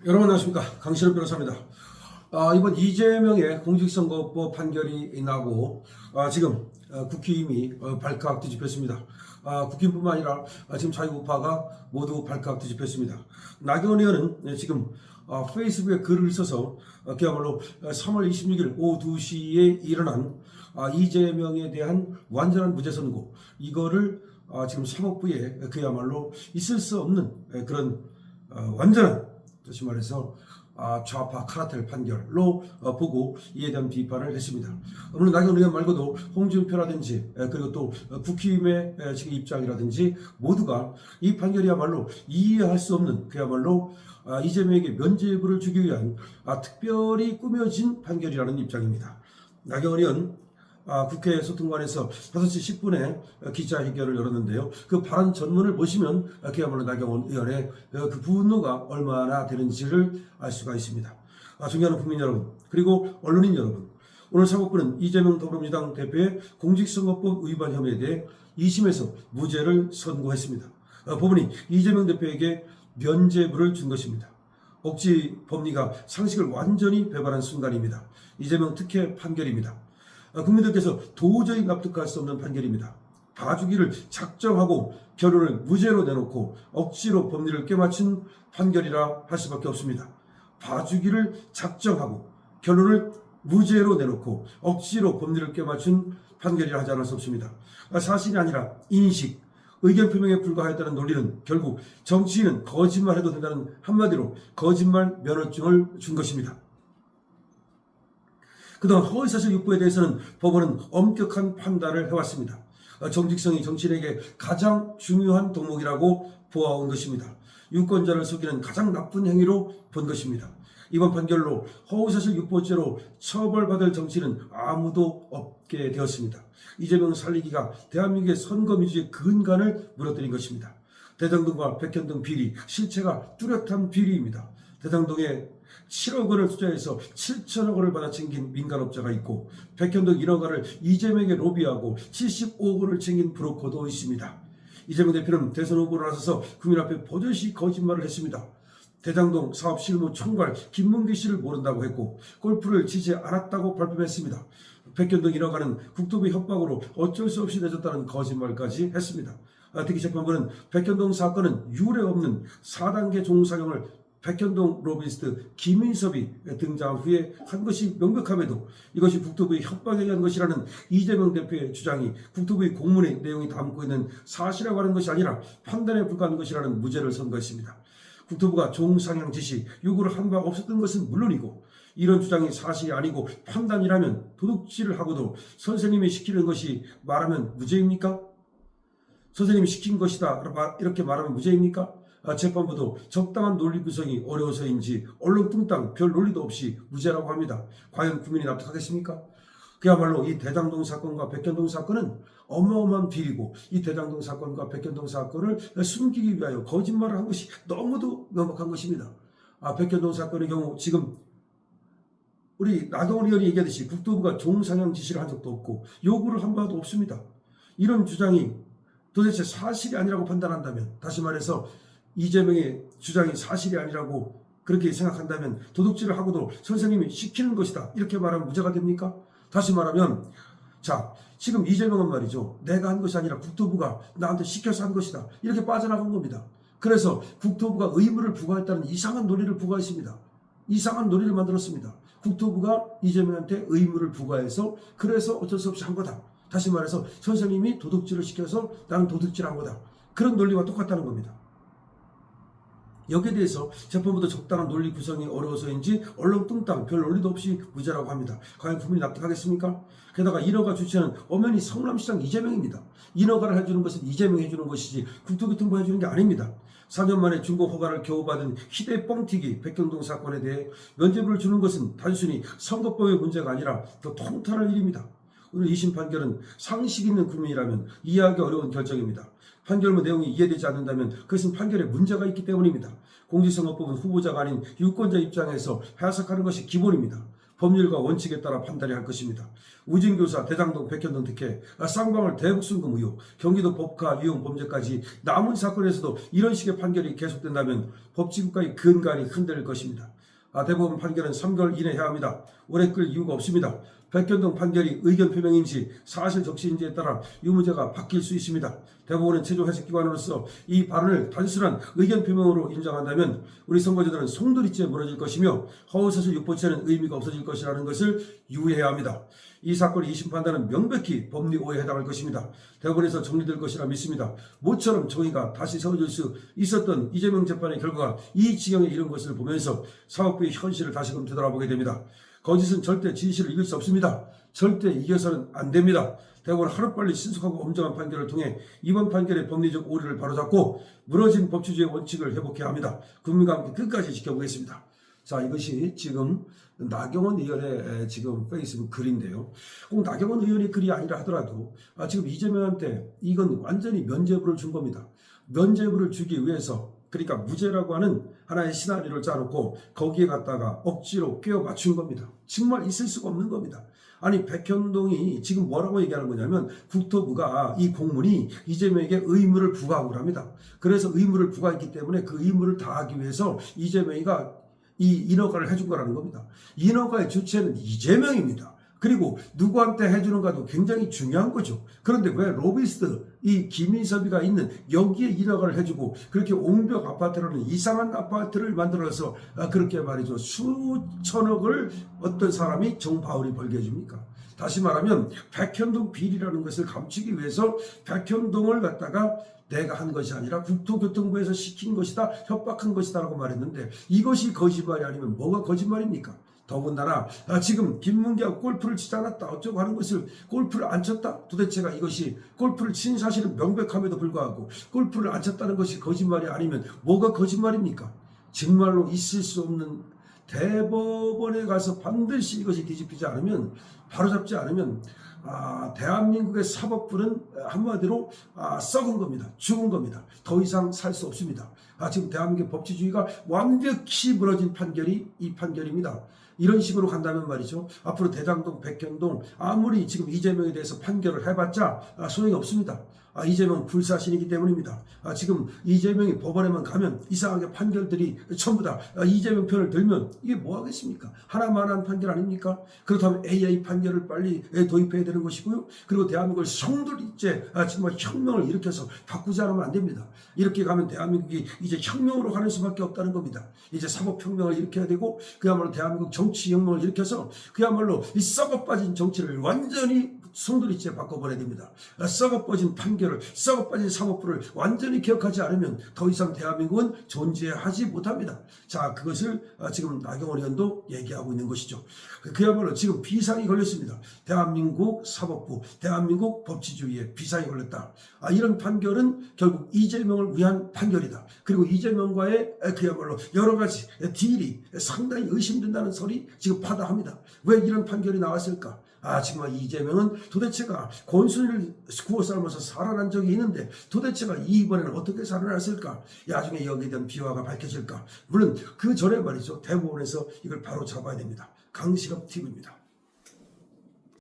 여러분 안녕하십니까, 강신업 변호사입니다. 이번 이재명의 공직선거법 판결이 나고 지금 국힘이 발칵 뒤집혔습니다. 국힘뿐만 아니라 지금 자유우파가 모두 발칵 뒤집혔습니다. 나경원 의원은 지금 페이스북에 글을 써서 그야말로 3월 26일 오후 2시에 일어난 이재명에 대한 완전한 무죄 선고, 이거를 지금 사법부에 그야말로 있을 수 없는 그런 완전한, 다시 말해서 좌파 카르텔 판결로 보고 이에 대한 비판을 했습니다. 물론 나경원 의원 말고도 홍준표라든지 그리고 또 국힘의 지금 입장이라든지 모두가 이 판결이야말로 이해할 수 없는, 그야말로 이재명에게 면죄부를 주기 위한 특별히 꾸며진 판결이라는 입장입니다. 나경원 의원 국회 소통관에서 5시 10분에 기자회견을 열었는데요. 그 발언 전문을 보시면 그야말로 나경원 의원의 그 분노가 얼마나 되는지를 알 수가 있습니다. 존경하는 국민 여러분, 그리고 언론인 여러분, 오늘 사법부는 이재명 더불어민주당 대표의 공직선거법 위반 혐의에 대해 2심에서 무죄를 선고했습니다. 법원이 이재명 대표에게 면죄부를 준 것입니다. 억지 법리가 상식을 완전히 배반한 순간입니다. 이재명 특혜 판결입니다. 국민들께서 도저히 납득할 수 없는 판결입니다. 봐주기를 작정하고 결론을 무죄로 내놓고 억지로 법리를 꿰맞춘 판결이라 할 수밖에 없습니다. 봐주기를 작정하고 결론을 무죄로 내놓고 억지로 법리를 꿰맞춘 판결이라 하지 않을 수 없습니다. 사실이 아니라 인식, 의견 표명에 불과하였다는 논리는 결국 정치인은 거짓말해도 된다는 한마디로 거짓말 면허증을 준 것입니다. 그동안 허위사실 유포에 대해서는 법원은 엄격한 판단을 해왔습니다. 정직성이 정치인에게 가장 중요한 덕목이라고 보아온 것입니다. 유권자를 속이는 가장 나쁜 행위로 본 것입니다. 이번 판결로 허위사실 유포죄로 처벌받을 정치인은 아무도 없게 되었습니다. 이재명 살리기가 대한민국의 선거 민주주의 근간을 무너뜨린 것입니다. 대장동과 백현동 비리, 실체가 뚜렷한 비리입니다. 대장동에 7억 원을 투자해서 7천억 원을 받아 챙긴 민간업자가 있고, 백현동 1억 원을 이재명에게 로비하고 75억 원을 챙긴 브로커도 있습니다. 이재명 대표는 대선 후보로 나서서 국민 앞에 버젓이 거짓말을 했습니다. 대장동 사업 실무 총괄 김문기 씨를 모른다고 했고, 골프를 치지 않았다고 발표했습니다. 백현동 1억 원은 국토부 협박으로 어쩔 수 없이 내줬다는 거짓말까지 했습니다. 특히 재판부는 백현동 사건은 유례 없는 4단계 종사경을 백현동 로비스트 김인섭이 등장 후에 한 것이 명백함에도 이것이 국토부의 협박에 의한 것이라는 이재명 대표의 주장이 국토부의 공문의 내용이 담고 있는 사실이라고 하는 것이 아니라 판단에 불과한 것이라는 무죄를 선고했습니다. 국토부가 종상향 지시, 요구를 한 바 없었던 것은 물론이고, 이런 주장이 사실이 아니고 판단이라면 도둑질을 하고도 선생님이 시키는 것이 말하면 무죄입니까? 선생님이 시킨 것이다 이렇게 말하면 무죄입니까? 재판부도 적당한 논리 구성이 어려워서인지 얼렁뚱땅 별 논리도 없이 무죄라고 합니다. 과연 국민이 납득하겠습니까? 그야말로 이 대장동 사건과 백현동 사건은 어마어마한 비리고, 이 대장동 사건과 백현동 사건을 숨기기 위하여 거짓말을 한 것이 너무도 명백한 것입니다. 백현동 사건의 경우 지금 우리 나경원 의원이 얘기하듯이 국토부가 종상향 지시를 한 적도 없고 요구를 한 바도 없습니다. 이런 주장이 도대체 사실이 아니라고 판단한다면, 다시 말해서 이재명의 주장이 사실이 아니라고 그렇게 생각한다면 도둑질을 하고도 선생님이 시키는 것이다 이렇게 말하면 무죄가 됩니까? 다시 말하면, 자, 지금 이재명은 말이죠, 내가 한 것이 아니라 국토부가 나한테 시켜서 한 것이다 이렇게 빠져나간 겁니다. 그래서 국토부가 의무를 부과했다는 이상한 논리를 부과했습니다. 이상한 논리를 만들었습니다. 국토부가 이재명한테 의무를 부과해서 그래서 어쩔 수 없이 한 거다. 다시 말해서 선생님이 도둑질을 시켜서 나는 도둑질한 거다. 그런 논리와 똑같다는 겁니다. 여기에 대해서 재판부도 적당한 논리 구성이 어려워서인지 얼렁뚱땅 별 논리도 없이 무죄라고 합니다. 과연 국민이 납득하겠습니까? 게다가 인허가 주체는 엄연히 성남시장 이재명입니다. 인허가를 해주는 것은 이재명이 해주는 것이지 국토교통부 해주는 게 아닙니다. 4년 만에 준공 허가를 겨우 받은 희대 뻥튀기 백현동 사건에 대해 면죄부를 주는 것은 단순히 선거법의 문제가 아니라 더 통탄할 일입니다. 오늘 2심 판결은 상식 있는 국민이라면 이해하기 어려운 결정입니다. 판결문 내용이 이해되지 않는다면 그것은 판결에 문제가 있기 때문입니다. 공직선거법은 후보자가 아닌 유권자 입장에서 해석하는 것이 기본입니다. 법률과 원칙에 따라 판단해야 할 것입니다. 우진교사, 대장동, 백현동 특혜, 쌍방울 대북순금 의혹, 경기도 법카 유용 범죄까지 남은 사건에서도 이런 식의 판결이 계속된다면 법치국가의 근간이 흔들릴 것입니다. 대법원 판결은 3개월 이내 해야 합니다. 오래 끌 이유가 없습니다. 백현동 판결이 의견 표명인지 사실 적시인지에 따라 유무죄가 바뀔 수 있습니다. 대법원은 최종 해석기관으로서 이 발언을 단순한 의견 표명으로 인정한다면 우리 선거제도는 송두리째 무너질 것이며 허위사실 유포죄는 의미가 없어질 것이라는 것을 유의해야 합니다. 이 사건의 2심 판단은 명백히 법리 오해에 해당할 것입니다. 대법원에서 정리될 것이라 믿습니다. 모처럼 정의가 다시 세워질 수 있었던 이재명 재판의 결과가 이 지경에 이른 것을 보면서 사법부의 현실을 다시금 되돌아보게 됩니다. 거짓은 절대 진실을 이길 수 없습니다. 절대 이겨서는 안 됩니다. 대법원은 하루빨리 신속하고 엄정한 판결을 통해 이번 판결의 법리적 오류를 바로잡고 무너진 법치주의 원칙을 회복해야 합니다. 국민과 함께 끝까지 지켜보겠습니다. 자, 이것이 지금 나경원 의원의 지금 페이스북 글인데요. 꼭 나경원 의원의 글이 아니라 하더라도 지금 이재명한테 이건 완전히 면죄부를 준 겁니다. 면죄부를 주기 위해서, 그러니까 무죄라고 하는 하나의 시나리오를 짜놓고 거기에 갖다가 억지로 끼워 맞춘 겁니다. 정말 있을 수가 없는 겁니다. 아니, 백현동이 지금 뭐라고 얘기하는 거냐면 국토부가 이 공문이 이재명에게 의무를 부과하고 합니다. 그래서 의무를 부과했기 때문에 그 의무를 다하기 위해서 이재명이가 이 인허가를 해준 거라는 겁니다. 인허가의 주체는 이재명입니다. 그리고 누구한테 해주는가도 굉장히 중요한 거죠. 그런데 왜 로비스트 이 김인섭이가 있는 여기에 인허가를 해주고 그렇게 옹벽 아파트라는 이상한 아파트를 만들어서 그렇게 말이죠, 수천억을 어떤 사람이 정바울이 벌게 해줍니까? 다시 말하면 백현동 비리라는 것을 감추기 위해서 백현동을 갖다가 내가 한 것이 아니라 국토교통부에서 시킨 것이다, 협박한 것이다 라고 말했는데 이것이 거짓말이 아니면 뭐가 거짓말입니까? 더군다나 지금 김문기하고 골프를 치지 않았다 어쩌고 하는 것을, 골프를 안 쳤다? 도대체가 이것이 골프를 친 사실은 명백함에도 불구하고 골프를 안 쳤다는 것이 거짓말이 아니면 뭐가 거짓말입니까? 정말로 있을 수 없는, 대법원에 가서 반드시 이것이 뒤집히지 않으면, 바로잡지 않으면 대한민국의 사법부는 한마디로 썩은 겁니다. 죽은 겁니다. 더 이상 살 수 없습니다. 지금 대한민국의 법치주의가 완벽히 무너진 판결이 이 판결입니다. 이런 식으로 간다면 말이죠, 앞으로 대장동, 백현동 아무리 지금 이재명에 대해서 판결을 해봤자 소용이 없습니다. 이재명 불사신이기 때문입니다. 지금 이재명이 법원에만 가면 이상하게 판결들이 전부 다 이재명 편을 들면 이게 뭐 하겠습니까? 하나만한 판결 아닙니까? 그렇다면 AI 판결을 빨리 도입해야 되는 것이고요. 그리고 대한민국을 송두리째 정말 혁명을 일으켜서 바꾸지 않으면 안 됩니다. 이렇게 가면 대한민국이 이제 혁명으로 가는 수밖에 없다는 겁니다. 이제 사법혁명을 일으켜야 되고 그야말로 대한민국 정치혁명을 일으켜서 그야말로 이 썩어 빠진 정치를 완전히 송두리째 바꿔버려야 됩니다. 썩어 빠진 판결을, 썩어 빠진 사법부를 완전히 기억하지 않으면 더 이상 대한민국은 존재하지 못합니다. 자, 그것을 지금 나경원 의원도 얘기하고 있는 것이죠. 그야말로 지금 비상이 걸렸습니다. 대한민국 사법부, 대한민국 법치주의에 비상이 걸렸다. 이런 판결은 결국 이재명을 위한 판결이다. 그리고 이재명과의 그야말로 여러 가지 딜이 상당히 의심된다는 소리 지금 파다합니다. 왜 이런 판결이 나왔을까? 정말 이재명은 도대체가 권순위를 구워 삶아서 살아난 적이 있는데 도대체가 이번에는 어떻게 살아났을까? 나중에 여기에 대한 비화가 밝혀질까? 물론 그 전에 말이죠, 대법원에서 이걸 바로 잡아야 됩니다. 강시갑 TV입니다.